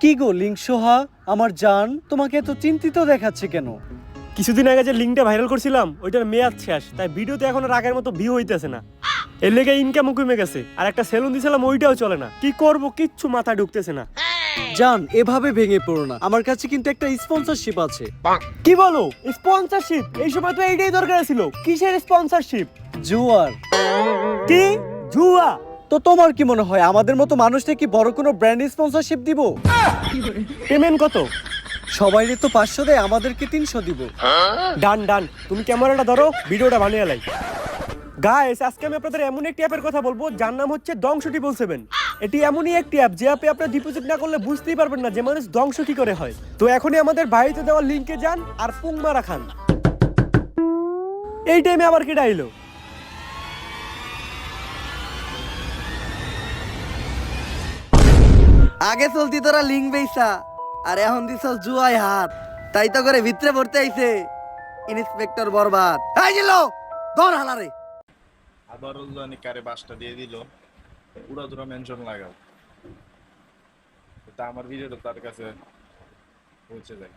কি গো লিঙ্ক সোহা, আমার জান, তোমাকে এত চিন্তিত দেখাচ্ছে কেন? কিছুদিন আগে যে লিঙ্কটা ভাইরাল করছিলাম ওইটার মেয়াদ শেষ, তাই ভিডিওতে এখন আর আগের মতো ভিউ হইতেছে না। এর লেগে ইনকামও কমে গেছে, আর একটা সেলুন দিছিলাম ওইটাও চলে না। কি করব কিচ্ছু মাথায় ঢুকতেছে না। জান, এভাবে ভেঙে পড়ো না, আমার কাছে কিন্তু একটা স্পন্সরশিপ আছে। কি বলো স্পন্সরশিপ? এই সময় তো এইটাই দরকার ছিল। কিসের স্পন্সরশিপ? জুয়ার। কি জুয়া? তো তোমার কি মনে হয় আমাদের মতো মানুষকে কি বড় কোনো ব্র্যান্ড স্পন্সরশিপ দিব? পেমেন্ট কত? সবাইরে তো 500 দেয়, আমাদেরকে 300 দিব। ডান ডান, তুমি ক্যামেরাটা ধরো, ভিডিওটা বানিয়ে লাই। গাইস, আজকে আমি আপনাদের এমন একটি অ্যাপের কথা বলবো যার নাম হচ্ছে দংশ 777। এটি এমনই একটি অ্যাপ যে অ্যাপে আপনারা ডিপোজিট না করলে বুঝতেই পারবেন না যে মানুষ ধ্বংস কি করে হয়। তো এখনই আমাদের বাড়িতে দেওয়া লিংকে যান আর পুং মারা খান। এই টাইমে আবার কি ডাইলো? আগে চলতি তোরা লিঙ্ক বেইসা, আর এখন দিছ জুয়ায় হাত। তাই তো করে ভিতরে পড়তে আইছে ইন্সপেক্টর বরবাদ। এই জিলো ধর হালারে। আবারও জানি কারে বাসটা দিয়ে দিল, পুরো ধরো মেনশন লাগাও, তা আমার ভিডিওটা তার কাছে পৌঁছে যায়।